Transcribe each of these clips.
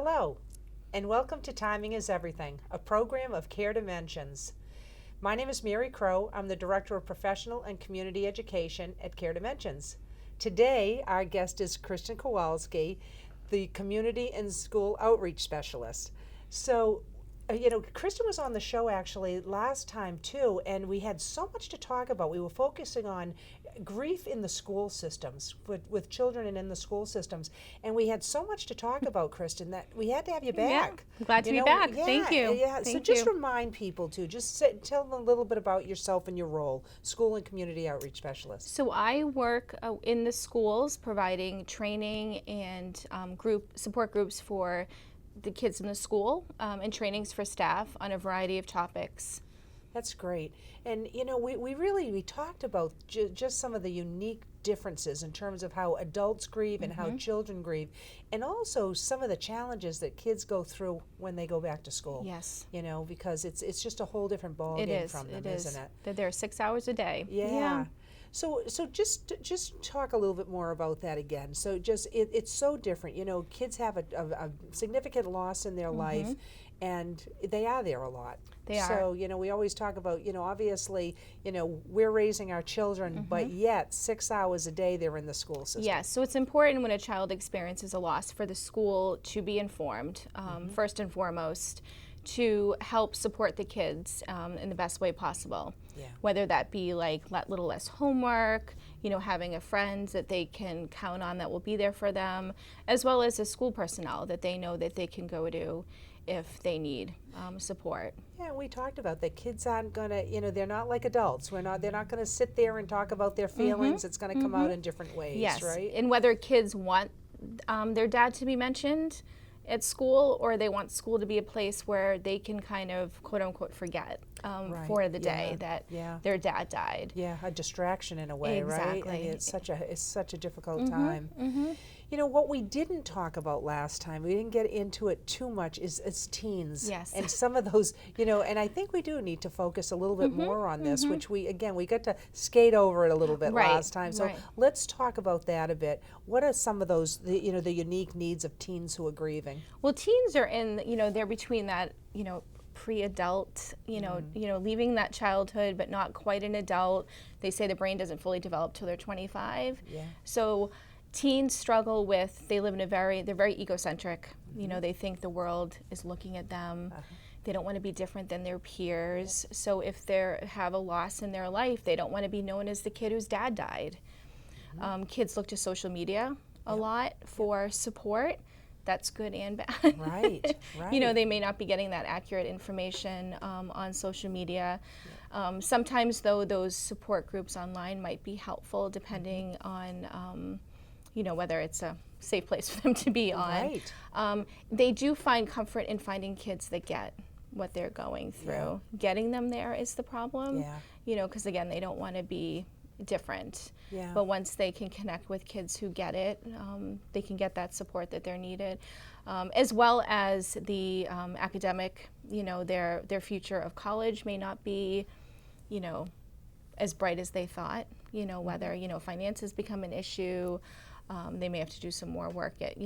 Hello, and welcome to Timing is Everything, a program of Care Dimensions. My name is Mary Crowe. I'm the Director of Professional and Community Education at Care Dimensions. Today, our guest is Kristin Kowalski, the Community and School Outreach Specialist. So, Kristin was on the show actually last time too, and we had so much to talk about. We were focusing on grief in the school systems, with children and in the school systems. And we had so much to talk about, Kristin, that we had to have you back. Yeah, glad to be back. Yeah, Thank you. Yeah. So just remind people too, tell them a little bit about yourself and your role, School and Community Outreach Specialist. So I work in the schools providing training and support groups for the kids in the school and trainings for staff on a variety of topics. That's great. And we talked about just some of the unique differences in terms of how adults grieve and how children grieve, and also some of the challenges that kids go through when they go back to school. Yes. Because it's just a whole different ballgame from them, isn't it? They're there 6 hours a day. Yeah. So just talk a little bit more about that again. So it's so different. Kids have a significant loss in their life, and they are there a lot. They are. So, we always talk about, obviously, we're raising our children, but yet 6 hours a day they're in the school system. Yes, so it's important when a child experiences a loss for the school to be informed, first and foremost, to help support the kids in the best way possible. Yeah. Whether that be like little less homework, having a friend that they can count on that will be there for them, as well as a school personnel that they know that they can go to if they need support. Yeah, we talked about that. Kids aren't gonna, they're not like adults. They're not gonna sit there and talk about their feelings. It's gonna come out in different ways, yes. right? And whether kids want their dad to be mentioned at school, or they want school to be a place where they can kind of quote unquote forget for the day that their dad died. Yeah, a distraction in a way, right? Exactly. It's such a difficult time. What we didn't talk about last time, we didn't get into it too much, is teens. Yes. And some of those, and I think we do need to focus a little bit more on this, which we got to skate over it a little bit last time. So let's talk about that a bit. What are some of those, the unique needs of teens who are grieving? Well, teens are they're between that, pre-adult, leaving that childhood but not quite an adult. They say the brain doesn't fully develop till they're 25. Yeah. So teens struggle with, they're very egocentric. They think the world is looking at them. They don't want to be different than their peers. So if they have a loss in their life, they don't want to be known as the kid whose dad died. Kids look to social media a lot for support. That's good and bad. Right. They may not be getting that accurate information on social media. Sometimes, though, those support groups online might be helpful depending on, whether it's a safe place for them to be on. Right. They do find comfort in finding kids that get what they're going through. Yeah. Getting them there is the problem. Yeah. Because, again, they don't want to be different. Yeah. But once they can connect with kids who get it, they can get that support that they're needed, as well as the academic. Their future of college may not be, as bright as they thought. Whether finances become an issue. They may have to do some more work at,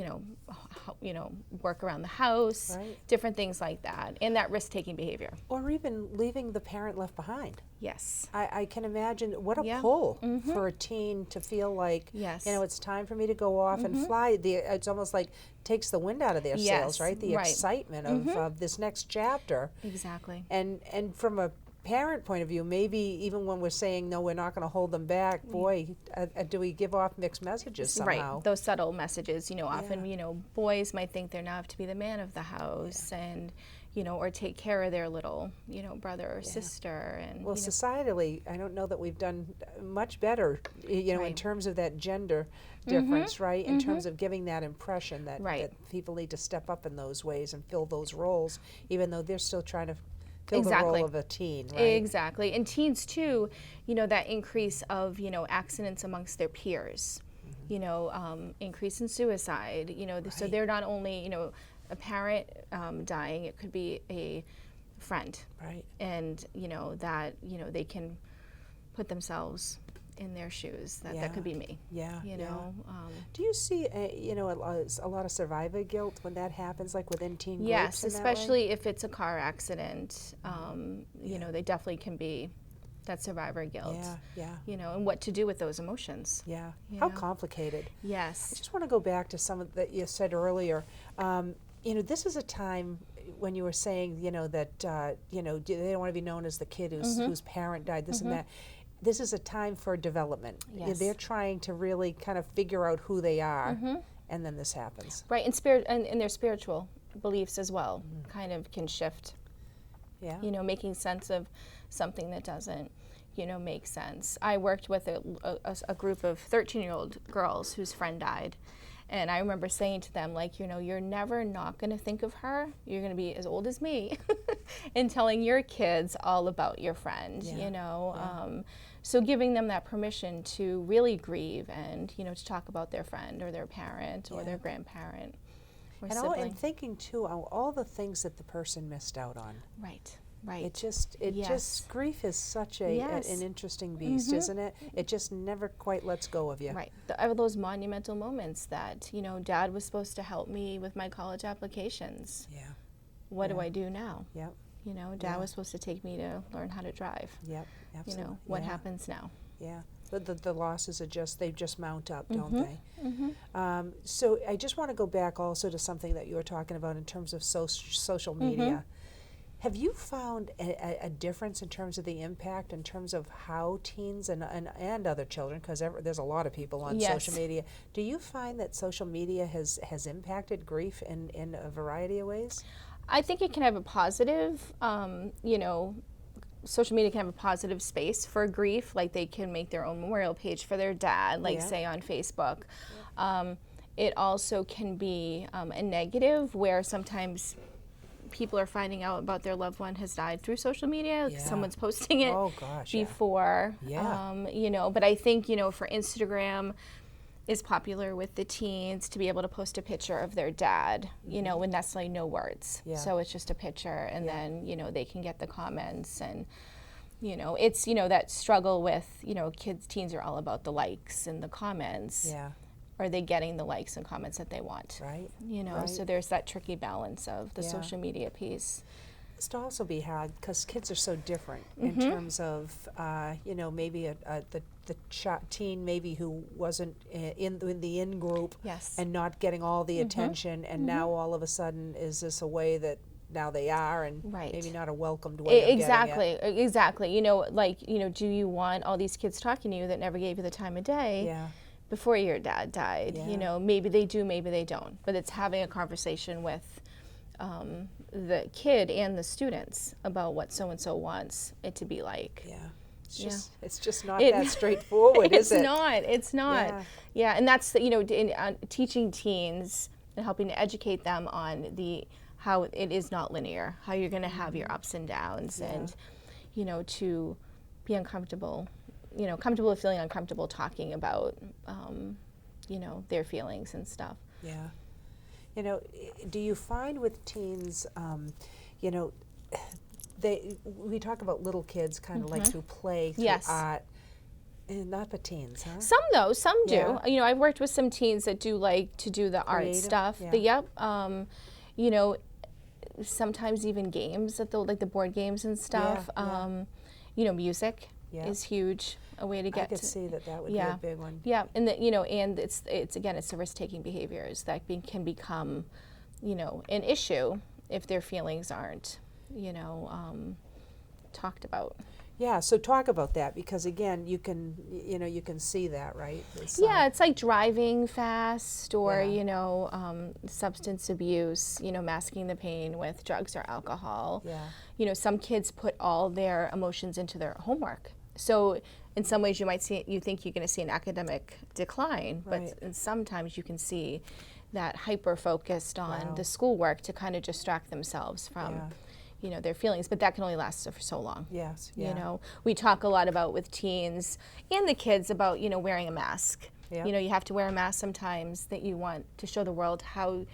work around the house, different things like that, and that risk-taking behavior. Or even leaving the parent left behind. Yes. I can imagine what a pull for a teen to feel like, it's time for me to go off and fly. It's almost like takes the wind out of their sails, right? The excitement of this next chapter. Exactly. And from a parent point of view, maybe even when we're saying no, we're not going to hold them back, boy, do we give off mixed messages somehow? Right, those subtle messages. Often boys might think they're not to be the man of the house, and or take care of their little brother or sister. And well, societally, I don't know that we've done much better in terms of that gender difference, right? In terms of giving that impression that people need to step up in those ways and fill those roles, even though they're still trying to fill the role of a teen, right? Exactly. And teens too, that increase of, accidents amongst their peers, increase in suicide, so they're not only, a parent dying, it could be a friend. Right. And, that, they can put themselves in their shoes. That could be me. Yeah. You know. Do you see a lot of survivor guilt when that happens, like within teen groups? Yes, in that especially way? if it's a car accident. You know, they definitely can be that survivor guilt. Yeah. You know, and what to do with those emotions. Yeah. You How know? complicated. I Yes. just want to go back to some of that you said earlier. This is a time when you were saying, that, they don't want to be known as the kid whose parent died, this and that. This is a time for development. Yes. They're trying to really kind of figure out who they are, and then this happens. Right, and their spiritual beliefs as well kind of can shift. Yeah. You know, making sense of something that doesn't, make sense. I worked with a group of 13-year-old girls whose friend died. And I remember saying to them, like, you're never not going to think of her. You're going to be as old as me and telling your kids all about your friend, So giving them that permission to really grieve and, to talk about their friend or their parent or their grandparent or sibling. And thinking, too, all the things that the person missed out on. Right. It just grief is such an interesting beast, isn't it? It just never quite lets go of you. Right. Those monumental moments that, Dad was supposed to help me with my college applications. Yeah. What do I do now? Yep. Dad was supposed to take me to learn how to drive. Yep. Absolutely. What happens now? Yeah. The losses they just mount up, don't they? So I just want to go back also to something that you were talking about in terms of social media. Have you found a difference in terms of the impact, in terms of how teens and other children, because there's a lot of people on social media, do you find that social media has impacted grief in a variety of ways? I think it can have a positive, social media can have a positive space for grief, like they can make their own memorial page for their dad, like say on Facebook. It also can be a negative where sometimes people are finding out about their loved one has died through social media. Someone's posting it before. But I think, for Instagram is popular with the teens to be able to post a picture of their dad, with necessarily no words. So it's just a picture and then, they can get the comments and, it's, that struggle with, teens are all about the likes and the comments. Yeah. Are they getting the likes and comments that they want? Right. So there's that tricky balance of the social media piece. It's to also be hard because kids are so different in terms of, maybe the teen maybe who wasn't in the in-group and not getting all the attention, and now all of a sudden is this a way that now they are, and maybe not a welcomed way of getting it. Exactly. Do you want all these kids talking to you that never gave you the time of day? Yeah. Before your dad died, maybe they do, maybe they don't. But it's having a conversation with the kid and the students about what so-and-so wants it to be like. Yeah. It's just not that straightforward, is it? It's not. Yeah, and that's, teaching teens and helping to educate them on how it is not linear, how you're going to have your ups and downs and, to be uncomfortable. Comfortable with feeling uncomfortable talking about, their feelings and stuff. Yeah. Do you find with teens, we talk about little kids kind of like through play, through art, and not the teens, huh? Some do. I've worked with some teens that do like to do the art stuff. Sometimes even games, like the board games and stuff. Music is huge. A way to get. I could see that would be a big one. Yeah, and and it's the risk-taking behaviors that can become, an issue if their feelings aren't, talked about. Yeah, so talk about that because again, you can see that, right? It's like driving fast or substance abuse, masking the pain with drugs or alcohol. Yeah. Some kids put all their emotions into their homework. So in some ways you think you're going to see an academic decline, but sometimes you can see that hyper-focused on the schoolwork to kind of distract themselves from, their feelings, but that can only last for so long. Yes, yeah. We talk a lot about with teens and the kids about, wearing a mask. Yep. You have to wear a mask sometimes that you want to show the world how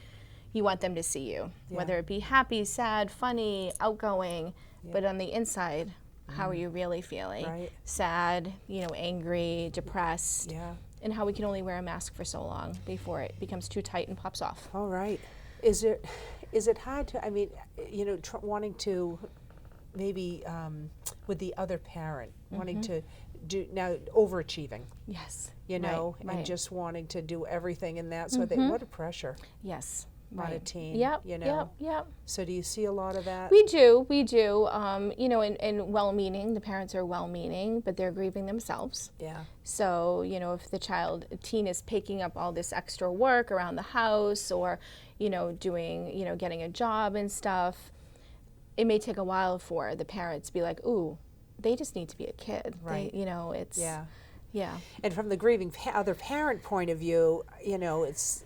you want them to see you, whether it be happy, sad, funny, outgoing, but on the inside, how are you really feeling? Right. Sad, angry, depressed. Yeah. And how we can only wear a mask for so long before it becomes too tight and pops off. All right. Is it hard to, I mean, wanting to maybe with the other parent, wanting to do, now overachieving, Yes. and Right. just wanting to do everything in that sort of thing. What a pressure Yes. on a teen, Yep. Yep. Yep. So do you see a lot of that? We do. And well-meaning, the parents are well-meaning, but they're grieving themselves. Yeah. So, if the teen is picking up all this extra work around the house or, doing, getting a job and stuff, it may take a while for the parents to be like, ooh, they just need to be a kid. Right. It's, yeah. And from the grieving other parent point of view, it's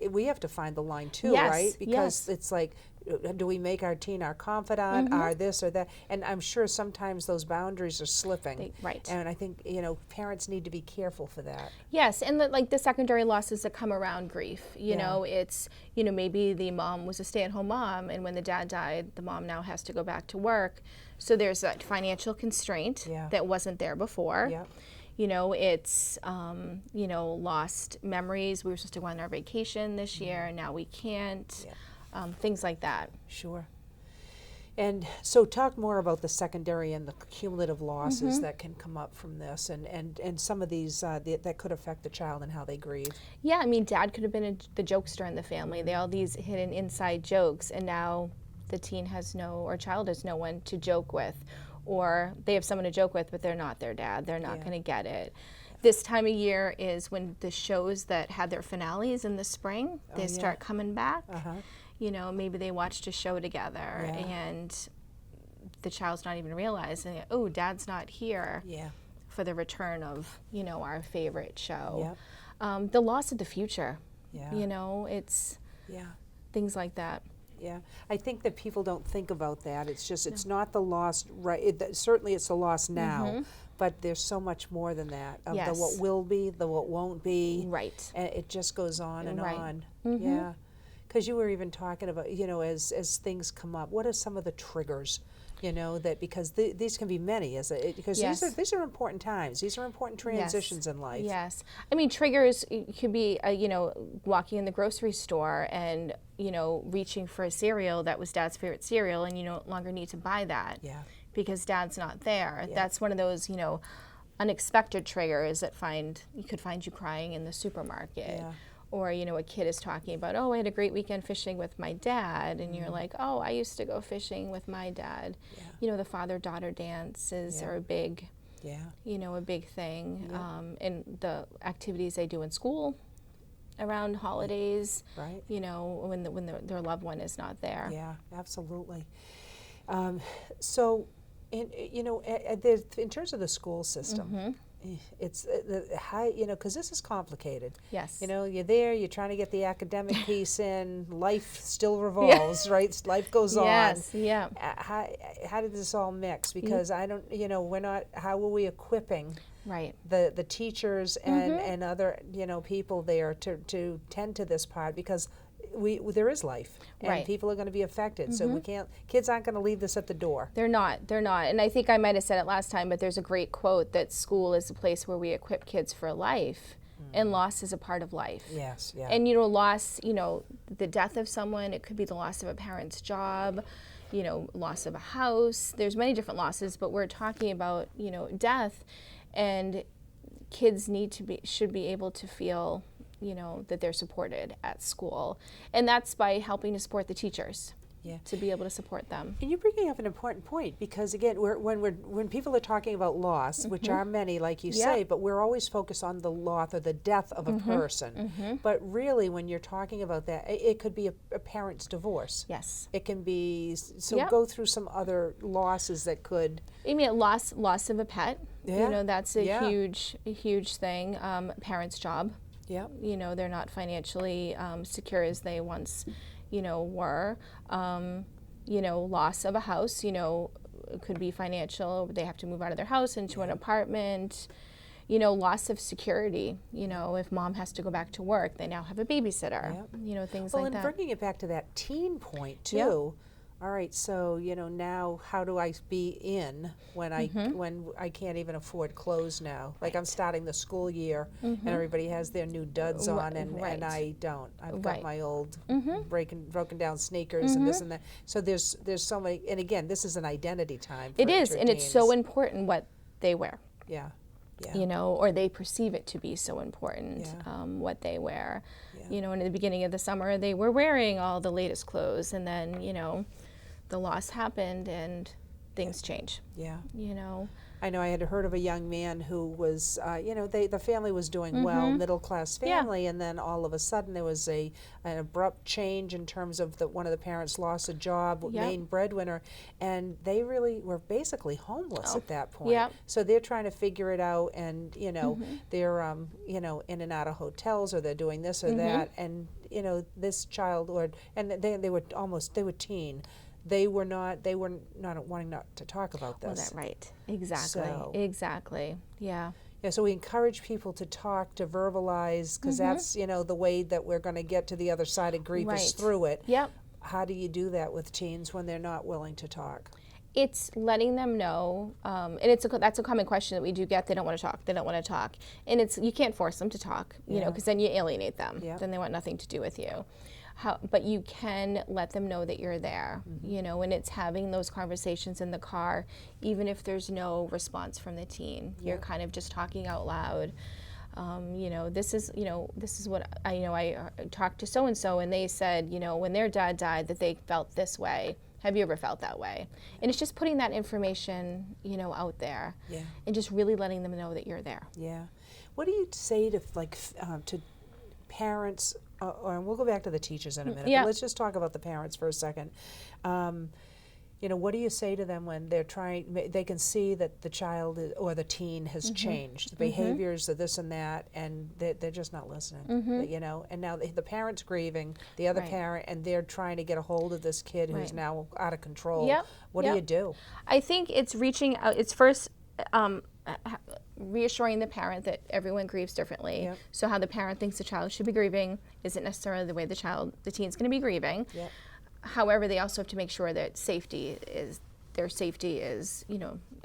we have to find the line too, Yes, right? Because yes. it's like, do we make our teen our confidant, our this or that? And I'm sure sometimes those boundaries are slipping. Right. And I think, parents need to be careful for that. Yes, and the secondary losses that come around grief, Yeah. it's, maybe the mom was a stay-at-home mom, and when the dad died, the mom now has to go back to work. So there's that financial constraint Yeah. that wasn't there before. Yep. It's, lost memories. We were supposed to go on our vacation this year, and now we can't. Yeah. Things like that. Sure. And so talk more about the secondary and the cumulative losses that can come up from this and some of these that could affect the child and how they grieve. Yeah, I mean, dad could have been the jokester in the family. They all these hidden inside jokes, and now the teen child has no one to joke with, or they have someone to joke with, but they're not their dad. They're not Yeah. going to get it. This time of year is when the shows that had their finales in the spring, they start coming back. Uh-huh. Maybe they watched a show together, and the child's not even realizing, oh, dad's not here Yeah. for the return of, our favorite show. Yep. The loss of the future, Yeah. it's Yeah. things like that. Yeah, I think that people don't think about that. It's just, it's not the loss, right? Certainly it's the loss now, but there's so much more than that. Of Yes. the what will be, the what won't be. Right. And it just goes on and Right. on. Yeah. Because you were even talking about, as things come up, what are some of the triggers? That because these can be many, because Yes. these are important times. These are important transitions in life. Yes. I mean, triggers could be, walking in the grocery store and, reaching for a cereal that was dad's favorite cereal, and you no longer need to buy that Yeah. because dad's not there. Yeah. That's one of those, unexpected triggers that could find you crying in the supermarket. Yeah. Or, a kid is talking about, oh, I had a great weekend fishing with my dad. And you're like, oh, I used to go fishing with my dad. Yeah. The father-daughter dances Yeah. are a big, Yeah. a big thing. Yeah. And the activities they do in school around holidays, Right. when their loved one is not there. Yeah, absolutely. So, in terms of the school system, it's the high, because this is complicated. Yes. You're there, you're trying to get the academic piece in, life still revolves, right? Life goes Yes, on. yeah. How did this all mix? Because I don't, we're not, how are we equipping Right. the teachers and other, people there to tend to this part? Because there is life, and Right. people are going to be affected. So kids aren't going to leave this at the door. They're not. And I think I might have said it last time, but there's a great quote that school is a place where we equip kids for life, and loss is a part of life. Yes, yeah. And, loss, the death of someone, it could be the loss of a parent's job, loss of a house. There's many different losses, but we're talking about, death, and kids should be able to feel that they're supported at school. And that's by helping to support the teachers. Yeah. To be able to support them. And you're bringing up an important point, because again, when people are talking about loss, which are many, like you say, but we're always focused on the loss or the death of a person. But really, when you're talking about that, it could be a parent's divorce. Yes. It can be, so Yep. go through some other losses that could. I mean, loss of a pet. Yeah. That's a Yeah. huge thing. Parent's job. Yeah. They're not financially secure as they once, were. Loss of a house, it could be financial. They have to move out of their house into an apartment. Loss of security. If mom has to go back to work, they now have a babysitter. Yep. Things Well, like and that. bringing it back to that teen point too, all right, so, now how do I be in when I can't even afford clothes now? Like I'm starting the school year and everybody has their new duds on and I don't. I've got my old broken down sneakers and this and that. So there's so many, and again, this is an identity time for It is, and it's so teens. important what they wear. Yeah. Yeah. Or they perceive it to be so important, what they wear. Yeah. And in the beginning of the summer, they were wearing all the latest clothes, and then, the loss happened and things change. Yeah. I know I had heard of a young man who was, the family was doing well, middle class family, and then all of a sudden there was an abrupt change in terms of one of the parents lost a job, main breadwinner, and they really were basically homeless at that point. Yep. So they're trying to figure it out, and they're in and out of hotels, or they're doing this or that, and this child, and they were teen. They were not wanting not to talk about this. Well, that's right. Exactly. So, exactly. Yeah. Yeah, so we encourage people to talk, to verbalize, because that's, the way that we're going to get to the other side of grief is through it. Yep. How do you do that with teens when they're not willing to talk? It's letting them know, and that's a common question that we do get. They don't want to talk. They don't want to talk, and you can't force them to talk, because then you alienate them. Yeah. Then they want nothing to do with you. But you can let them know that you're there, and it's having those conversations in the car, even if there's no response from the teen. You're kind of just talking out loud. This is what I talked to so and so, and they said, when their dad died, that they felt this way. Have you ever felt that way? And it's just putting that information, out there, and just really letting them know that you're there. Yeah. What do you say to to parents? And we'll go back to the teachers in a minute. But let's just talk about the parents for a second. What do you say to them when they're they can see that the child or the teen has changed, the behaviors of this and that, and they're just not listening, and now the parent's grieving, the other parent, and they're trying to get a hold of this kid who's now out of control. Yep. What do you do? I think it's reaching out. It's first reassuring the parent that everyone grieves differently. Yep. So how the parent thinks the child should be grieving isn't necessarily the way the teen's going to be grieving. Yep. However, they also have to make sure that their safety is,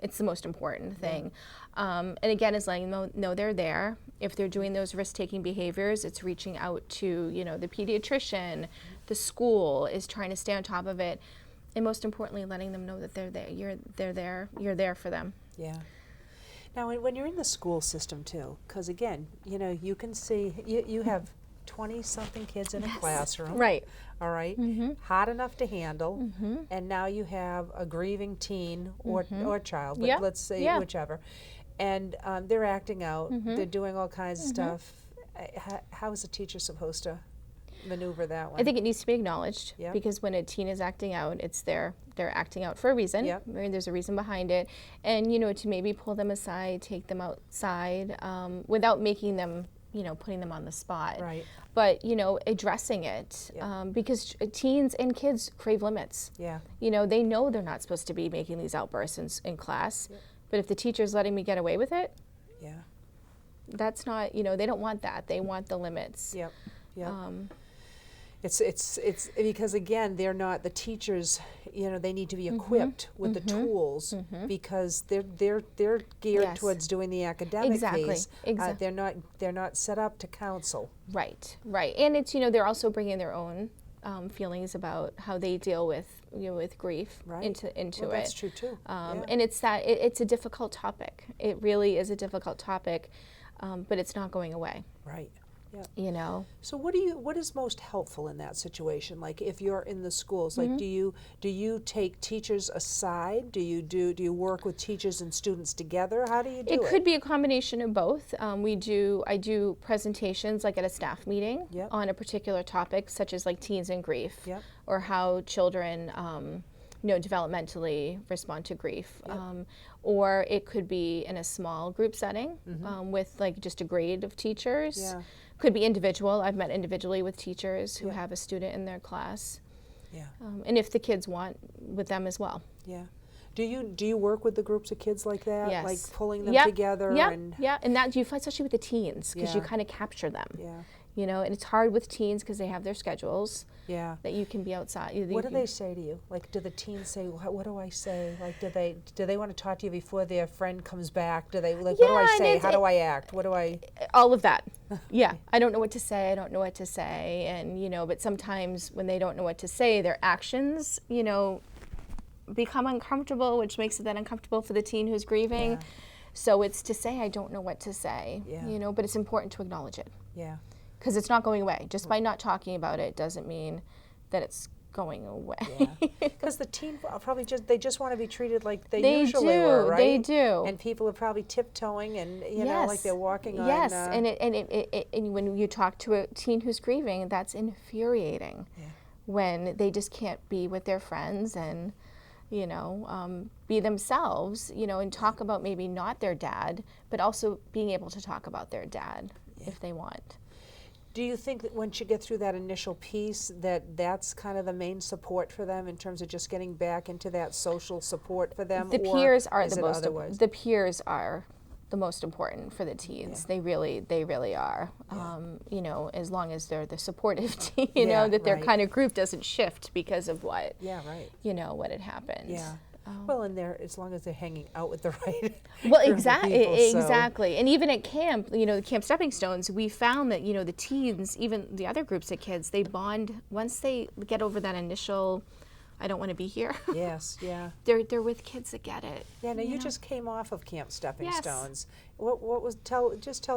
it's the most important thing. And again, it's letting them know they're there. If they're doing those risk-taking behaviors, it's reaching out to, the pediatrician, the school is trying to stay on top of it. And most importantly, letting them know that they're there. You're there for them. Yeah. Now, when you're in the school system too, because again, you can see you have 20-something kids in a classroom. Right. All right. Hard enough to handle, and now you have a grieving teen or child, but let's say whichever, and they're acting out. They're doing all kinds of stuff. How is a teacher supposed to maneuver that one? I think it needs to be acknowledged, because when a teen is acting out, they're acting out for a reason. Yep. I mean, there's a reason behind it, and to maybe pull them aside, take them outside, without making them, putting them on the spot. Right. But addressing it, because teens and kids crave limits. Yeah. They know they're not supposed to be making these outbursts in class, but if the teacher's letting me get away with it, that's not. They don't want that. They want the limits. Yep. Yep. It's because again, they're not the teachers. They need to be equipped with the tools, because they're geared towards doing the academic piece. Exactly. They're not set up to counsel. Right. And it's they're also bringing their own feelings about how they deal with grief into well, it. That's true too. And it's it's a difficult topic. It really is a difficult topic, but it's not going away. Right. Yeah. So what is most helpful in that situation? Like if you're in the schools, like do you take teachers aside? Do you work with teachers and students together? How do you do it? It could be a combination of both. I do presentations like at a staff meeting on a particular topic, such as like teens and grief, or how children developmentally respond to grief. Or it could be in a small group setting with like just a grade of teachers. Yeah. Could be individual. I've met individually with teachers who have a student in their class. Yeah. And if the kids want, with them as well. Yeah. Do you work with the groups of kids like that? Yes. Like pulling them together? And that you find, especially with the teens, because you kind of capture them. Yeah. you know, and it's hard with teens because they have their schedules. Yeah. That you can be outside. What do they say to you? Like, do the teens say, what do I say? Like, do they want to talk to you before their friend comes back? Do they, like, what do I say? How do I act? What do I? All of that. Yeah. I don't know what to say. I don't know what to say. And, you know, but sometimes when they don't know what to say, their actions, you know, become uncomfortable, which makes it then uncomfortable for the teen who's grieving. Yeah. So it's to say, I don't know what to say, Yeah. you know, but it's important to acknowledge it. Yeah. Because it's not going away. Just by not talking about it doesn't mean that it's going away. Because the teen probably just want to be treated like they They usually do, were, right? they do. And people are probably tiptoeing and, you know, like they're walking on. Yes, and when you talk to a teen who's grieving, that's infuriating. Yeah. When they just can't be with their friends and, you know, be themselves, you know, and talk about maybe not their dad, but also being able to talk about their dad if they want. Do you think that once you get through that initial piece, that's kind of the main support for them in terms of just getting back into that social support for them? The peers are the peers are the most important for the teens. Yeah. They really are. Yeah. You know, as long as they're the supportive teen, you know, that their kind of group doesn't shift because of what, you know, what had happened. Yeah. Well, and as long as they're hanging out with the right. Well, exactly. exactly. And even at camp, you know, the Camp Stepping Stones, we found that, you know, the teens, even the other groups of kids, they bond once they get over that initial, I don't want to be here. Yes, yeah. They're with kids that get it. Yeah, now you just came off of Camp Stepping Yes. Stones. What was tell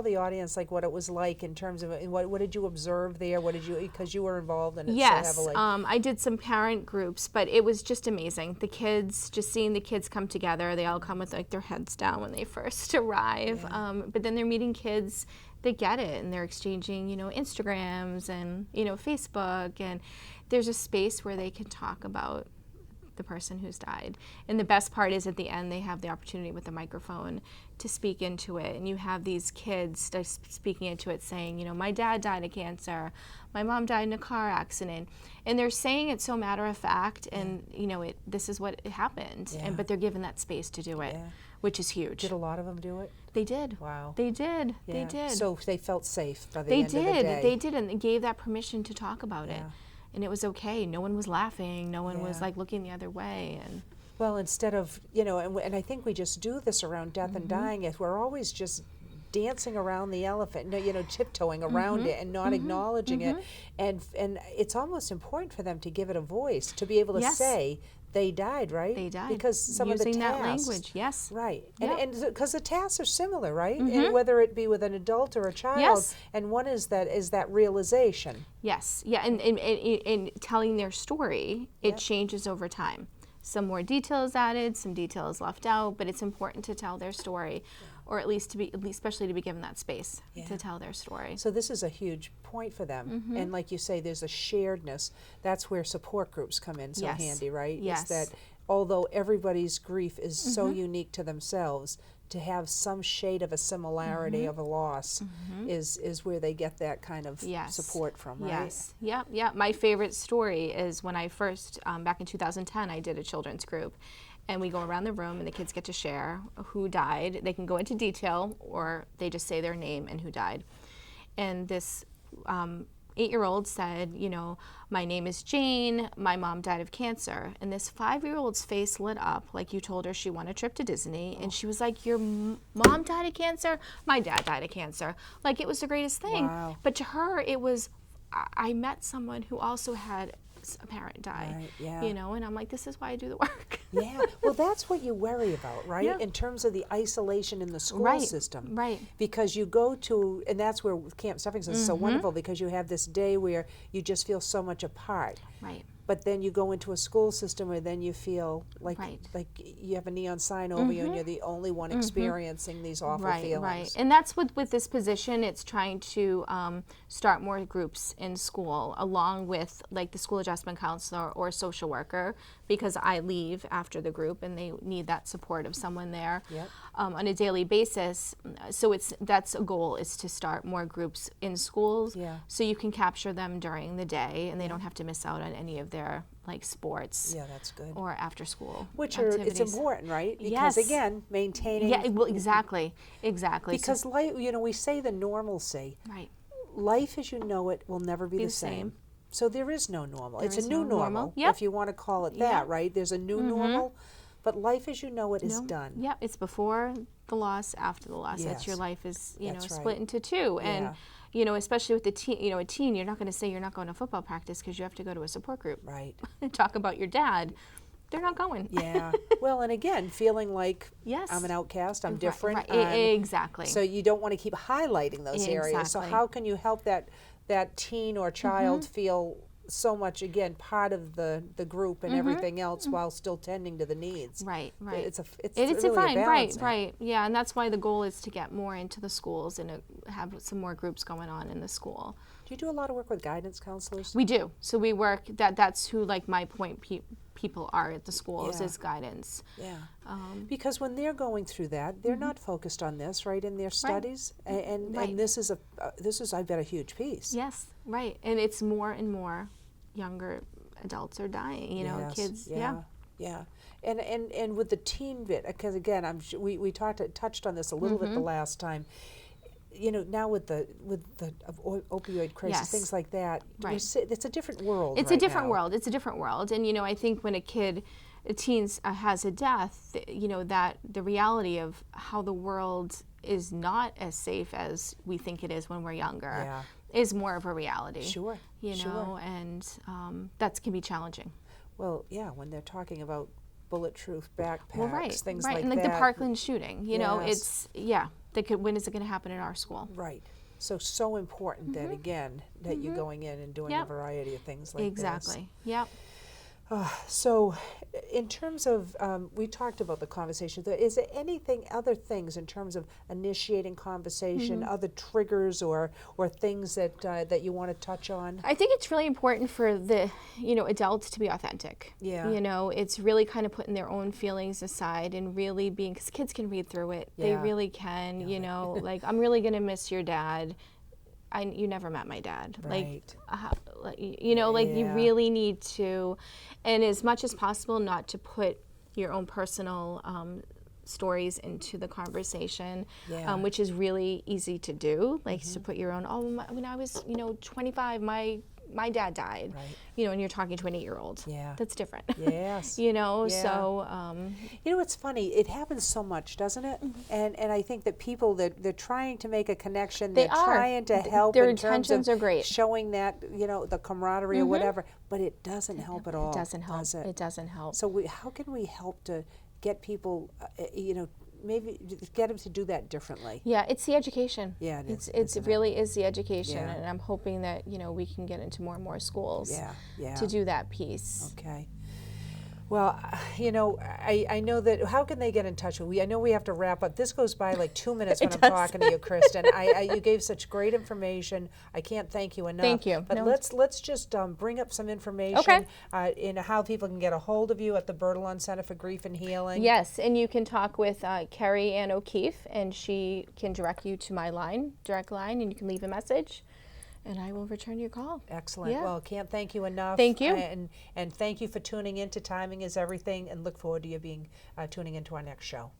the audience like what it was like in terms of what did you observe there? What did you, because you were involved in it Yes, so heavily. I did some parent groups, but it was just amazing. The kids, just seeing the kids come together, they all come with like their heads down when they first arrive. Yeah. But then they're meeting kids that get it, and they're exchanging, you know, Instagrams and, you know, Facebook, and there's a space where they can talk about the person who's died. And the best part is at the end they have the opportunity with the microphone to speak into it, and you have these kids speaking into it saying, you know, my dad died of cancer, my mom died in a car accident, and they're saying it so matter of fact, and you know, this is what happened, Yeah. but they're given that space to do it, Yeah. which is huge. Did a lot of them do it? They did. Wow. They did. Yeah. They did. So they felt safe by the They end of the day. They did, and they gave that permission to talk about it. Yeah. And it was okay. No one was laughing. No one was Yeah. like looking the other way. And Well, instead of, you know, and I think we just do this around death and dying, if we're always just dancing around the elephant, you know, tiptoeing around it and not acknowledging it. And it's almost important for them to give it a voice, to be able to Yes. say they died, right? they died. Because some using of the tasks, that language. Yes. right? Yeah. And because the tasks are similar, right? And whether it be with an adult or a child, Yes. and one is that realization. Yes. Yeah. And telling their story, it changes over time. Some more details added, some details left out, but it's important to tell their story, or at least especially to be given that space to tell their story. So this is a huge point for them. And like you say, there's a sharedness. That's where support groups come in so Yes. handy, right? Yes. Is that although everybody's grief is so unique to themselves, to have some shade of a similarity of a loss is where they get that kind of support from, right? Yes. Yeah. Yeah. My favorite story is when I first, back in 2010, I did a children's group. And we go around the room and the kids get to share who died. They can go into detail or they just say their name and who died. And this 8-year-old said, you know, my name is Jane, my mom died of cancer. And this 5-year-old's face lit up like you told her she won a trip to Disney. And she was like, your mom died of cancer? My dad died of cancer. Like, it was the greatest thing. Wow. But to her, it was, I met someone who also had a parent die, Right, yeah. you know, and I'm like, this is why I do the work. Yeah, well, that's what you worry about, right? Yeah. In terms of the isolation in the school Right, system. right. Because you go to, and that's where Camp Stepping Stones is so wonderful, because you have this day where you just feel so much apart. Right. But then you go into a school system where then you feel like like you have a neon sign over you and you're the only one experiencing these awful feelings. Right, and that's what with this position, it's trying to start more groups in school, along with like the school adjustment counselor or social worker, because I leave after the group and they need that support of someone there on a daily basis. So that's a goal, is to start more groups in schools, so you can capture them during the day and they don't have to miss out on any of their like sports that's good. or after school Which activities. it's important, right? Because Yes. again, maintaining. Yeah, well, exactly. Because, like, you know, we say the normalcy. Right. life as you know it will never be the same. So there is no normal. There it's is a new no normal, Yep. if you want to call it that, right? There's a new normal, but life as you know it is done. Yeah, it's before the loss, after the loss. That's your Yes. life is, That's split right. into two. And, Yeah. Especially with the teen, a teen, you're not going to say you're not going to football practice because you have to go to a support group. Right. And talk about your dad. They're not going. Yeah. Well, and again, feeling like Yes. I'm an outcast, I'm different. Right. Exactly. So you don't want to keep highlighting those areas. So Exactly. how can you help that teen or child feel so much, again, part of the group and everything else while still tending to the needs? Right. It's It's really fine, a balance act. right. Yeah, and that's why the goal is to get more into the schools and have some more groups going on in the school. Do you do a lot of work with guidance counselors? We do. So we work, that's who like my point people are at the schools Yeah. is guidance. Yeah. Because when they're going through that, they're not focused on this, right, in their studies, and this is I bet a huge piece. Yes, right. And it's more and more younger adults are dying, Yes, kids. Yeah. And with the teen bit, because again, we touched on this a little bit the last time. Now with the opioid crisis, Yes. things like that, Right. it's a different world. It's right a different now. world. It's a different world. And, I think when a teen has a death, that the reality of how the world is not as safe as we think it is when we're younger Yeah. is more of a reality. Sure. And that can be challenging. Well, yeah, when they're talking about bulletproof backpacks, Well, right, things right. like and that. the Parkland shooting, Yes. when is it going to happen in our school? Right. So important that, again, that you're going in and doing a Yep. variety of things like this. Exactly. Yep. So in terms of, we talked about the conversation, is there other things in terms of initiating conversation, other triggers or things that you want to touch on? I think it's really important for the, adults to be authentic. Yeah. It's really kind of putting their own feelings aside and really being, because kids can read through it. They Yeah. really can, like, I'm really going to miss your dad. You never met my dad. Right. You Yeah. really need to, and as much as possible, not to put your own personal stories into the conversation, Yeah. which is really easy to do. Like to put your own, when I was, 25, my dad died, Right. and you're talking to an 8-year-old. Yeah. That's different. Yes. So, It's funny. It happens so much, doesn't it? And I think that people they're trying to make a connection. They They're are. trying to help. Their in terms intentions of are great. showing that the camaraderie or whatever. But it doesn't help at all. it doesn't help. does it? It doesn't help. So how can we help to get people? Maybe get them to do that differently. Yeah, it's the education. Yeah, it is, It isn't it? really is the education, Yeah. and I'm hoping that we can get into more and more schools Yeah. to do that piece. Okay. Well, I know that. How can they get in touch with you? I know we have to wrap up. This goes by like 2 minutes when I'm talking to you, Kristin. You gave such great information. I can't thank you enough. Thank you. But No. let's just bring up some information in how people can get a hold of you at the Bertillon Center for Grief and Healing. Yes, and you can talk with Carrie Ann O'Keefe, and she can direct you to my direct line, and you can leave a message, and I will return your call. Excellent. Yeah. Well, can't thank you enough. Thank you. And thank you for tuning in to Timing is Everything, and look forward to you tuning into our next show.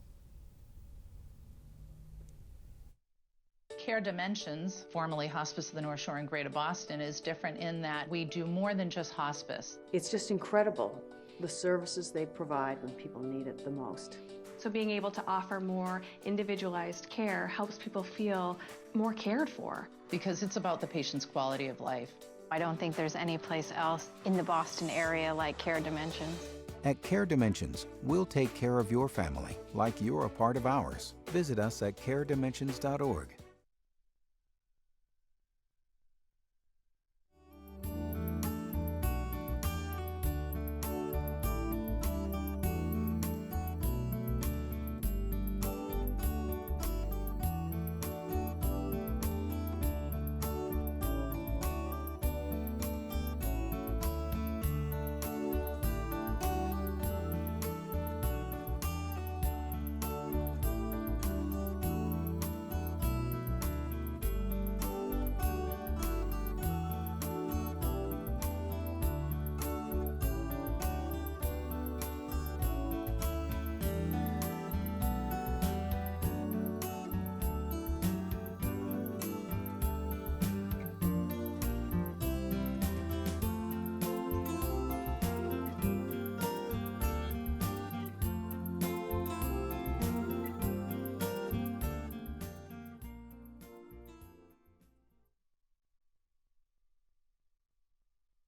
Care Dimensions, formerly Hospice of the North Shore in Greater Boston, is different in that we do more than just hospice. It's just incredible, the services they provide when people need it the most. So being able to offer more individualized care helps people feel more cared for. Because it's about the patient's quality of life. I don't think there's any place else in the Boston area like Care Dimensions. At Care Dimensions, we'll take care of your family like you're a part of ours. Visit us at caredimensions.org.